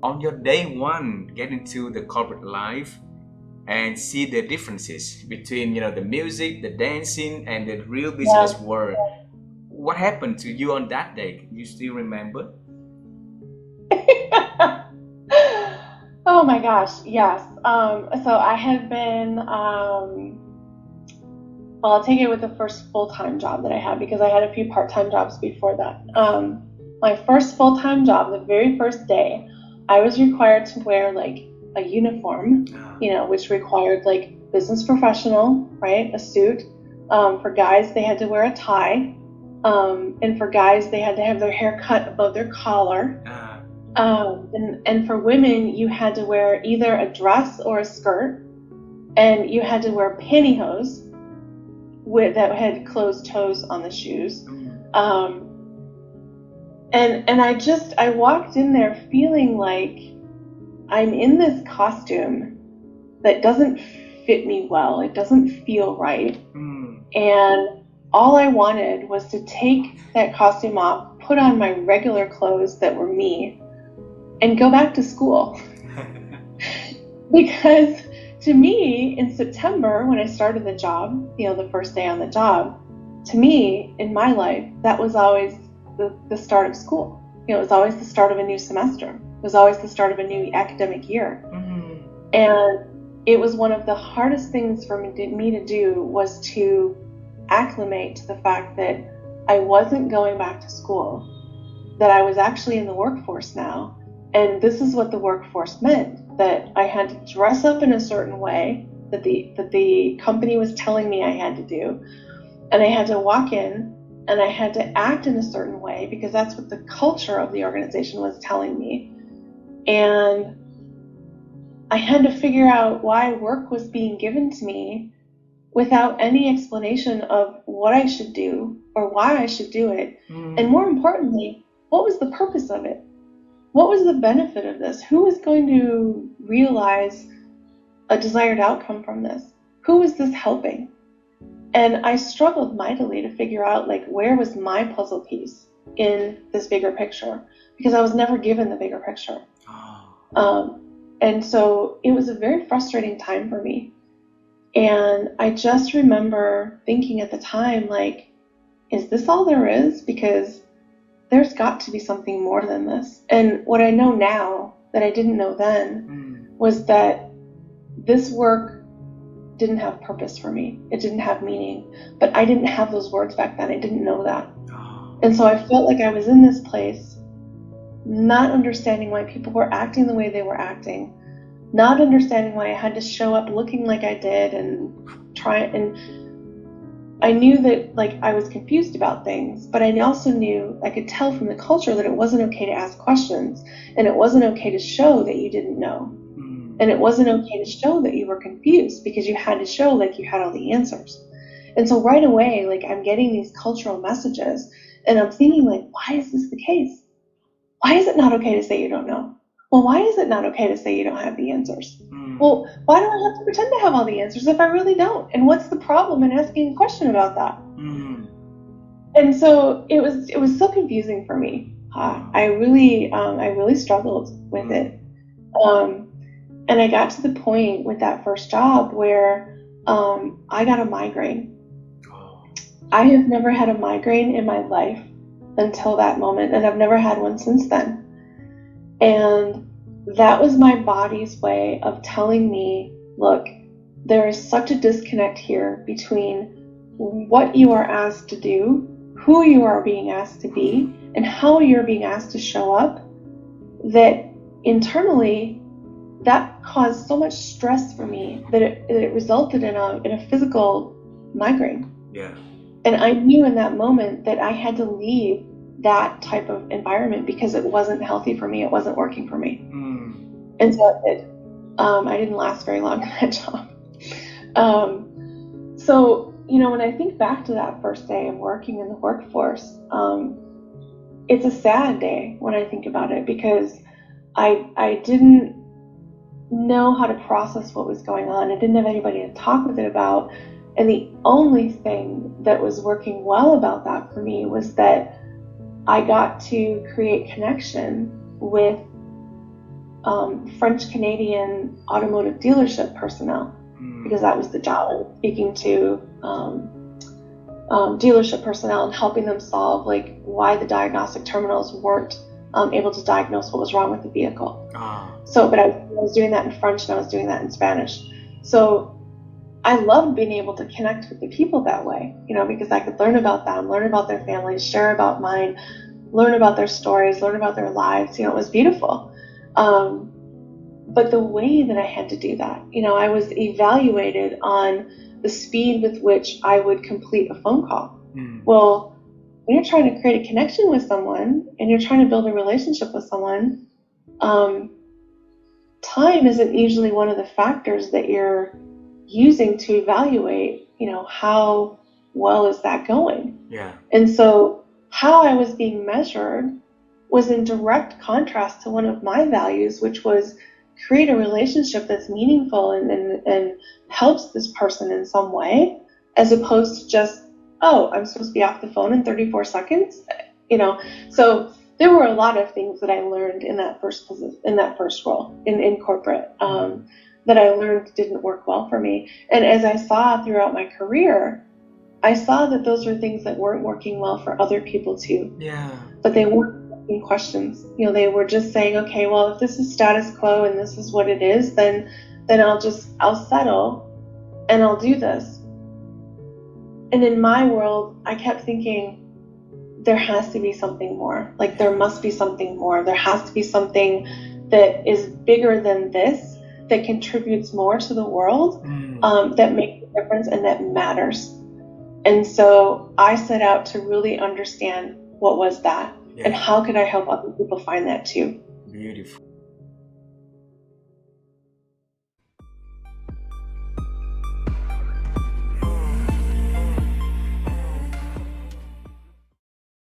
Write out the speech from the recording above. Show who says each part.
Speaker 1: on your day one, get into the corporate life and see the differences between, the music, the dancing, and the real business world. What happened to you on that day? You still remember?
Speaker 2: Oh my gosh, yes. So I had been, well, I'll take it with the first full-time job that I had because I had a few part-time jobs before that. My first full-time job, the very first day, I was required to wear like a uniform, which required like business professional, right? A suit. For guys, they had to wear a tie. And for guys, they had to have their hair cut above their collar. And for women, you had to wear either a dress or a skirt, and you had to wear pantyhose that had closed toes on the shoes. And I walked in there feeling like I'm in this costume that doesn't fit me well. It doesn't feel right. And all I wanted was to take that costume off, put on my regular clothes that were me, and go back to school. Because to me, in September, when I started the job, the first day on the job, to me, in my life, that was always the start of school. It was always the start of a new semester. It was always the start of a new academic year. And it was one of the hardest things for me to do was to acclimate to the fact that I wasn't going back to school, that I was actually in the workforce now. And this is what the workforce meant, that I had to dress up in a certain way that the company was telling me I had to do. And I had to walk in and I had to act in a certain way because that's what the culture of the organization was telling me. And I had to figure out why work was being given to me without any explanation of what I should do or why I should do it. And more importantly, what was the purpose of it? What was the benefit of this? Who was going to realize a desired outcome from this? Who was this helping? And I struggled mightily to figure out where was my puzzle piece in this bigger picture, because I was never given the bigger picture. And so it was a very frustrating time for me. And I just remember thinking at the time, is this all there is? Because there's got to be something more than this. And what I know now that I didn't know then was that this work didn't have purpose for me. It didn't have meaning. But I didn't have those words back then. I didn't know that. And so I felt like I was in this place, not understanding why people were acting the way they were acting, not understanding why I had to show up looking like I did and try. And I knew that I was confused about things, but I also knew, I could tell from the culture that it wasn't okay to ask questions, and it wasn't okay to show that you didn't know. And it wasn't okay to show that you were confused, because you had to show you had all the answers. And so right away, I'm getting these cultural messages, and I'm thinking why is this the case? Why is it not okay to say you don't know? Well, why is it not okay to say you don't have the answers? Well, why do I have to pretend to have all the answers if I really don't? And what's the problem in asking a question about that? And so it was so confusing for me. I really struggled with it. And I got to the point with that first job where I got a migraine. I have never had a migraine in my life until that moment, and I've never had one since then. And that was my body's way of telling me, look, there is such a disconnect here between what you are asked to do, who you are being asked to be, and how you're being asked to show up, that internally that caused so much stress for me that it resulted in a physical migraine. And I knew in that moment that I had to leave that type of environment because it wasn't healthy for me. It wasn't working for me. And so I did. I didn't last very long in that job. So, when I think back to that first day of working in the workforce, it's a sad day when I think about it, because I didn't know how to process what was going on. I didn't have anybody to talk with it about. And the only thing that was working well about that for me was that I got to create connection with French Canadian automotive dealership personnel, because that was the job, speaking to dealership personnel and helping them solve like why the diagnostic terminals weren't able to diagnose what was wrong with the vehicle. So, but I was doing that in French and I was doing that in Spanish. So I loved being able to connect with the people that way, you know, because I could learn about them, learn about their families, share about mine, learn about their stories, learn about their lives. You know, it was beautiful. But the way that I had to do that, you know, I was evaluated on the speed with which I would complete a phone call. Well, when you're trying to create a connection with someone and you're trying to build a relationship with someone, time isn't usually one of the factors that you're using to evaluate, you know, how well is that going?
Speaker 1: Yeah.
Speaker 2: And so how I was being measured was in direct contrast to one of my values, which was create a relationship that's meaningful and helps this person in some way, as opposed to just, oh, I'm supposed to be off the phone in 34 seconds, you know. So there were a lot of things that I learned in that first role in corporate that I learned didn't work well for me. And as I saw throughout my career, I saw that those were things that weren't working well for other people too.
Speaker 1: Yeah.
Speaker 2: But they weren't asking questions. You know, they were just saying, okay, well, if this is status quo and this is what it is, then I'll settle and I'll do this. And in my world, I kept thinking, there has to be something more. Like, there must be something more. There has to be something that is bigger than this, that contributes more to the world, that makes a difference and that matters. And so I set out to really understand what was that, and how could I help other people find that too.
Speaker 1: Beautiful.